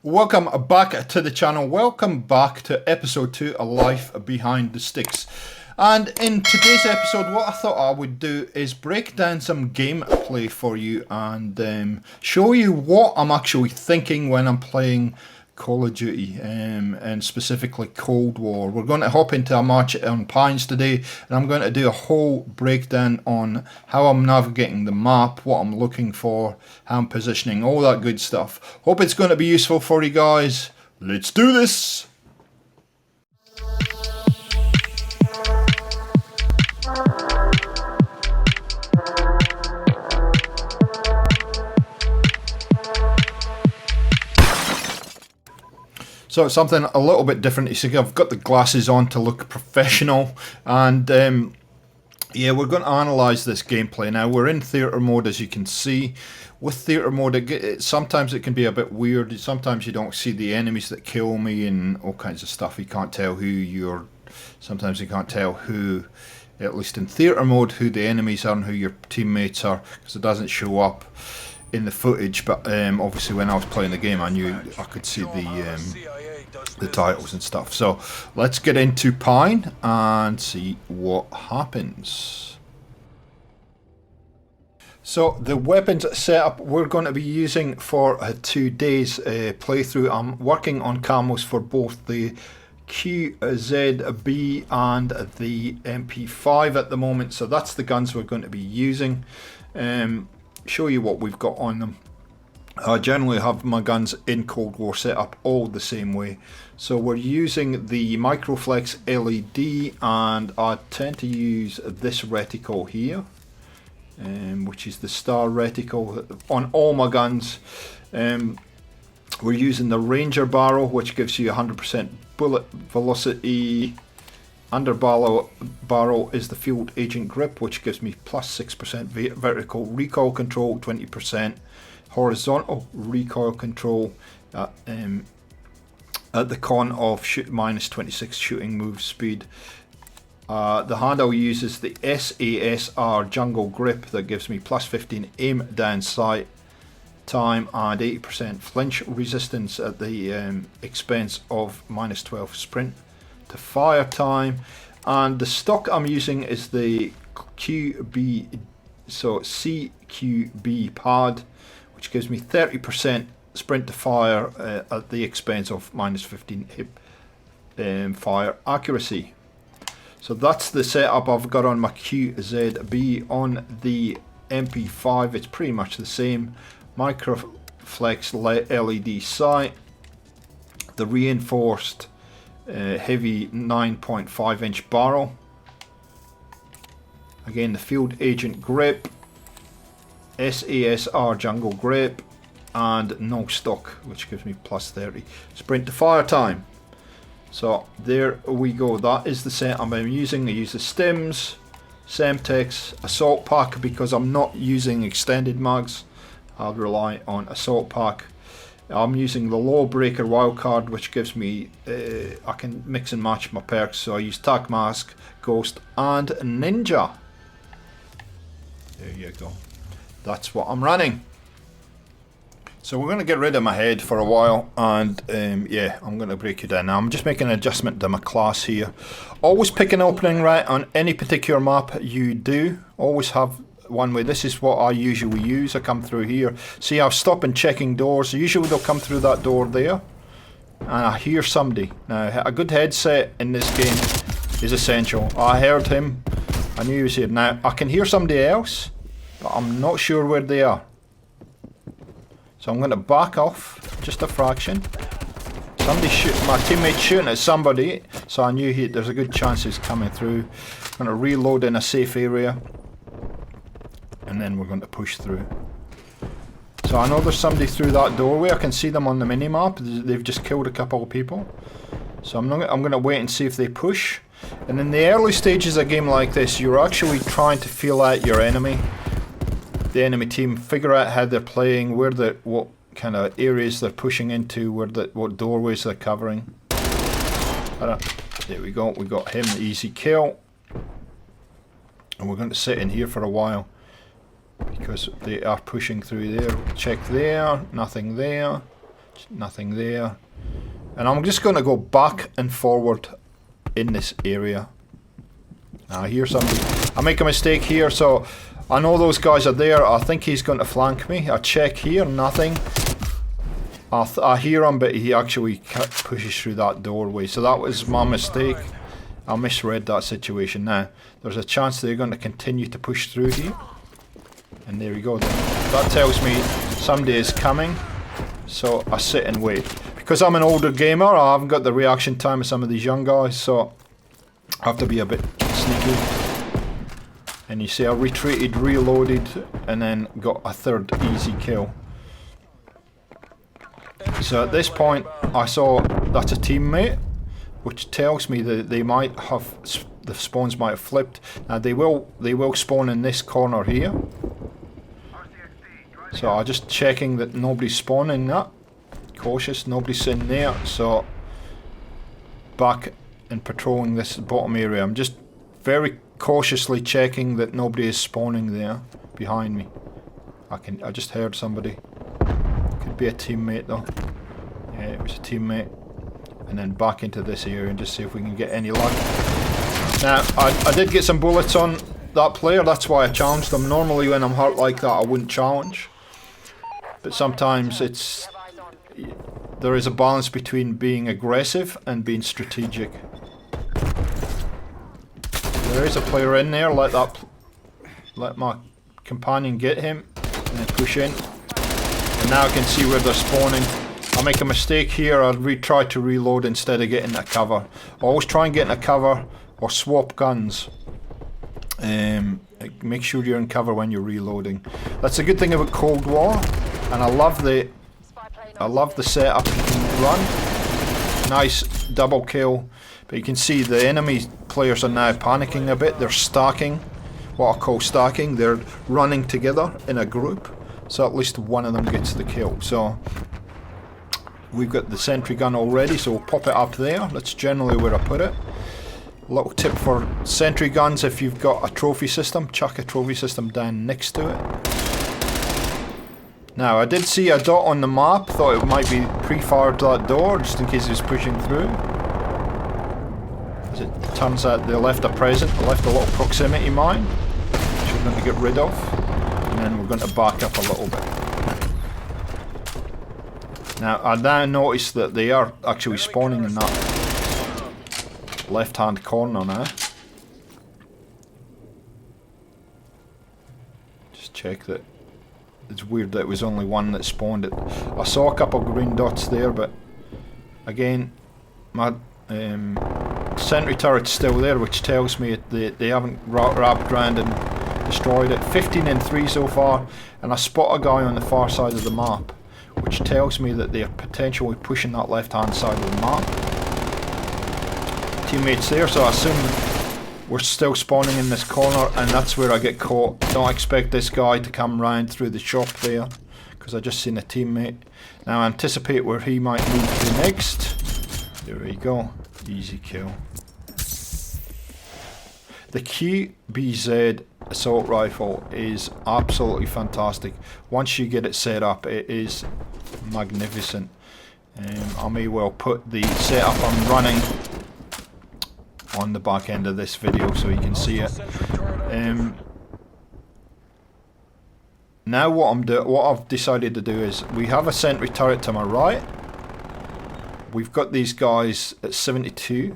Welcome back to the channel. Welcome back to episode 2 of Life Behind the Sticks. And in today's episode, what I thought I would do is break down some gameplay for you and show you what I'm actually thinking when I'm playing Call of Duty, and specifically Cold War. We're going to hop into a match on Pines today, and I'm going to do a whole breakdown on how I'm navigating the map, what I'm looking for, how I'm positioning, all that good stuff. Hope it's going to be useful for you guys. Let's do this! So it's something a little bit different. You see, I've got the glasses on to look professional, and yeah, we're going to analyse this gameplay. Now, we're in theatre mode, as you can see. With theatre mode, sometimes it can be a bit weird. Sometimes you don't see the enemies that kill me and all kinds of stuff. You can't tell who you're... Sometimes you can't tell who, at least in theatre mode, who the enemies are and who your teammates are, because it doesn't show up in the footage. But obviously when I was playing the game, I knew I could see the titles and stuff. So let's get into Pine and see what happens. So the weapons setup we're going to be using for today's playthrough. I'm working on camos for both the QZB and the MP5 at the moment, so that's the guns we're going to be using. Show you what we've got on them. I generally have my guns in Cold War set up all the same way. So we're using the Microflex LED, and I tend to use this reticle here, which is the star reticle on all my guns. We're using the Ranger barrel, which gives you 100% bullet velocity. Under barrel is the field agent grip, which gives me plus 6% vertical recoil control, 20% horizontal recoil control at the con of minus 26 shooting move speed. The handle uses the SASR jungle grip that gives me plus 15 aim down sight time and 80% flinch resistance at the expense of minus 12 sprint to fire time. And the stock I'm using is the QB, so CQB pad, which gives me 30% sprint to fire at the expense of minus 15 hip fire accuracy. So that's the setup I've got on my QZB. On the MP5 it's pretty much the same. Microflex LED sight, the reinforced heavy 9.5 inch barrel, again the field agent grip, SASR jungle grip, and no stock, which gives me plus 30 sprint to fire time. So there we go, that is the setup I'm using. I use the Stims, Semtex, assault pack because I'm not using extended mags. I'll rely on assault pack. I'm using the Lawbreaker wildcard, which gives me I can mix and match my perks. So I use Tac Mask, Ghost, and Ninja. There you go. That's what I'm running. So we're going to get rid of my head for a while, and yeah, I'm going to break it down now. I'm just making an adjustment to my class here. Always pick an opening right on any particular map you do. Always have one way. This is what I usually use. I come through here. See, I've stopped and checking doors. Usually they'll come through that door there, and I hear somebody. Now, a good headset in this game is essential. I heard him. I knew he was here. Now, I can hear somebody else, but I'm not sure where they are. So I'm going to back off just a fraction. Somebody my teammate's shooting at somebody, so I knew there's a good chance he's coming through. I'm going to reload in a safe area, and then we're going to push through. So I know there's somebody through that doorway. I can see them on the mini-map. They've just killed a couple of people. So I'm going to wait and see if they push. And in the early stages of a game like this, you're actually trying to feel out your enemy. The enemy team, figure out how they're playing, what kind of areas they're pushing into, what doorways they're covering. There we go, we got him, the easy kill. And we're going to sit in here for a while because they are pushing through there. Check there, nothing there. Nothing there. And I'm just going to go back and forward in this area. Now I hear somebody. I make a mistake here, so I know those guys are there. I think he's going to flank me. I check here, nothing. I hear him, but he actually pushes through that doorway. So that was my mistake. I misread that situation. Now, there's a chance they're going to continue to push through here. And there we go. That tells me somebody is coming. So I sit and wait. Because I'm an older gamer, I haven't got the reaction time of some of these young guys. So I have to be a bit sneaky. And you see I retreated, reloaded, and then got a third easy kill. So at this point I saw that's a teammate, which tells me that they might have, the spawns might have flipped. Now they will spawn in this corner here. So I'm just checking that nobody's spawning that. Cautious, nobody's in there. So back and patrolling this bottom area. I'm just very cautiously checking that nobody is spawning there behind me. I just heard somebody. Could be a teammate though. Yeah, it was a teammate. And then back into this area and just see if we can get any luck. Now, I did get some bullets on that player, that's why I challenged them. Normally when I'm hurt like that I wouldn't challenge. But sometimes there is a balance between being aggressive and being strategic. There is a player in there, let my companion get him, and then push in. And now I can see where they're spawning. I make a mistake here, I'll try to reload instead of getting a cover. Always try and get in a cover or swap guns. Make sure you're in cover when you're reloading. That's a good thing about Cold War, and I love the setup you can run. Nice double kill. But you can see the enemy players are now panicking a bit. They're stacking, what I call stacking. They're running together in a group, so at least one of them gets the kill. So we've got the sentry gun already, so we'll pop it up there. That's generally where I put it. A little tip for sentry guns: if you've got a trophy system, chuck a trophy system down next to it. Now I did see a dot on the map, thought it might be pre-fired that door just in case it was pushing through. As it turns out they left a present, they left a little proximity mine, which we're going to get rid of, and then we're going to back up a little bit. Now I now notice that they are actually spawning in that left hand corner now. Just check that. It's weird that it was only one that spawned it. I saw a couple of green dots there, but again, my sentry turret's still there, which tells me they haven't wrapped around and destroyed it. 15 and 3 so far, and I spot a guy on the far side of the map, which tells me that they're potentially pushing that left hand side of the map. Teammates there, so I assume we're still spawning in this corner, and that's where I get caught. Don't expect this guy to come round through the shop there, because I just seen a teammate. Now I anticipate where he might move to next. There we go, easy kill. The QBZ assault rifle is absolutely fantastic. Once you get it set up, it is magnificent. I may well put the setup I'm running on the back end of this video so you can see it. Now what I've decided to do is, we have a sentry turret to my right. We've got these guys at 72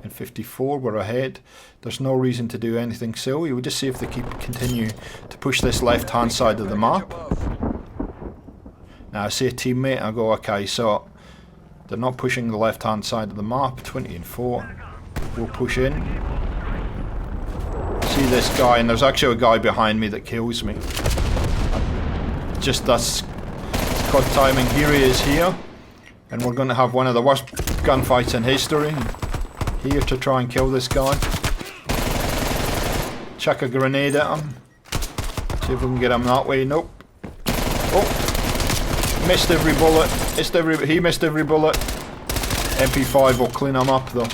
and 54. We're ahead. There's no reason to do anything silly. We'll just see if they continue to push this left hand side of the map. Now I see a teammate, I go, okay, so they're not pushing the left hand side of the map. 20 and 4. We'll push in. See this guy, and there's actually a guy behind me that kills me. Just that's good timing. Here he is here, and we're going to have one of the worst gunfights in history. Here to try and kill this guy. Chuck a grenade at him. See if we can get him that way. Nope. Oh, missed every bullet. He missed every bullet. MP5 will clean him up though.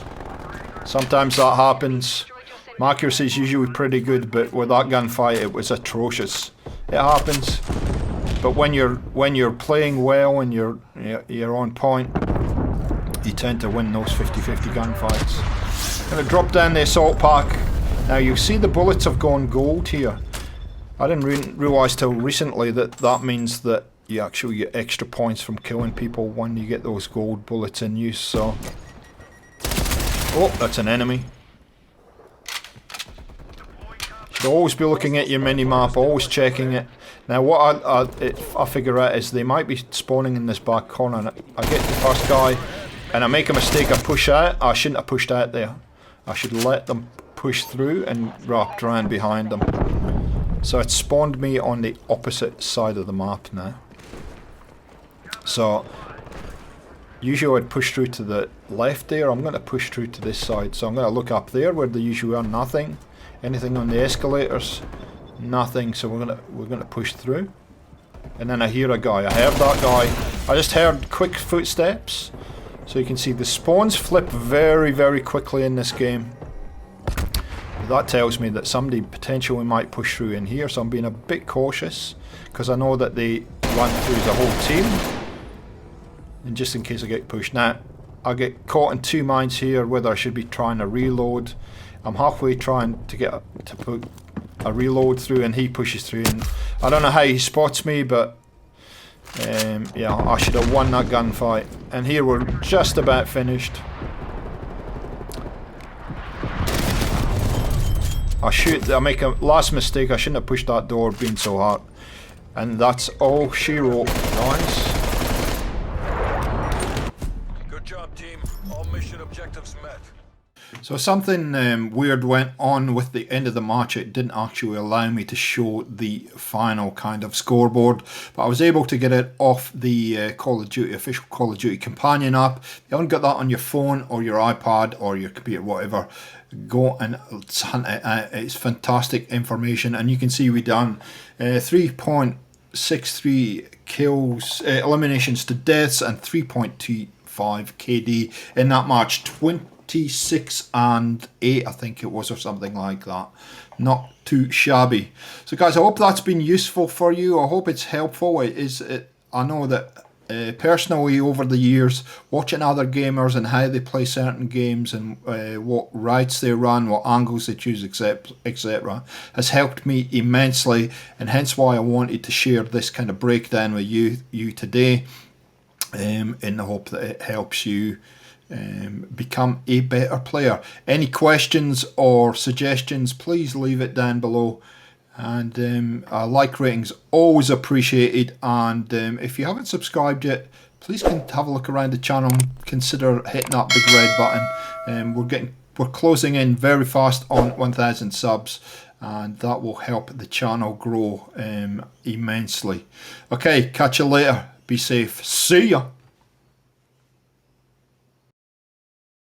Sometimes that happens. My accuracy is usually pretty good, but with that gunfight it was atrocious. It happens. but when you're playing well and you're on point, you tend to win those 50-50 gunfights. Gonna drop down the assault pack. Now you see the bullets have gone gold here. I didn't realise till recently that means that you actually get extra points from killing people when you get those gold bullets in use. So, oh, that's an enemy. Should always be looking at your mini-map, always checking it. Now what I figure out is they might be spawning in this back corner, and I get the first guy and I make a mistake, I push out. I shouldn't have pushed out there. I should let them push through and wrapped around behind them. So it spawned me on the opposite side of the map now. So usually I'd push through to the left there. I'm going to push through to this side. So I'm going to look up there where they usually are. Nothing. Anything on the escalators? Nothing. So we're gonna push through. And then I hear a guy. I heard that guy. I just heard quick footsteps. So you can see the spawns flip very, very quickly in this game. That tells me that somebody potentially might push through in here. So I'm being a bit cautious because I know that they run through as a whole team. And just in case I get pushed. Now, I get caught in two minds here whether I should be trying to reload. I'm halfway trying to put a reload through and he pushes through. And I don't know how he spots me, but yeah, I should have won that gunfight. And here we're just about finished. I make a last mistake. I shouldn't have pushed that door being so hard. And that's all she wrote. Nice. Good job, team. All mission objectives met. So something weird went on with the end of the match. It didn't actually allow me to show the final kind of scoreboard, but I was able to get it off the Call of Duty official Call of Duty companion app. If you haven't got that on your phone or your iPad or your computer, whatever, go and hunt it out. It's fantastic information, and you can see we done 3.63 kills, eliminations to deaths, and 3.25 KD in that match. 26 and 8 I think it was, or something like that. Not too shabby. So guys, I hope that's been useful for you. I hope it's helpful. I know that personally over the years, watching other gamers and how they play certain games and what routes they run, what angles they choose, etc., has helped me immensely, and hence why I wanted to share this kind of breakdown with you today, in the hope that it helps you become a better player. Any questions or suggestions, please leave it down below. And like ratings always appreciated. And if you haven't subscribed yet, please have a look around the channel. Consider hitting that big red button. We're closing in very fast on 1,000 subs, and that will help the channel grow immensely. Okay, catch you later. Be safe. See ya.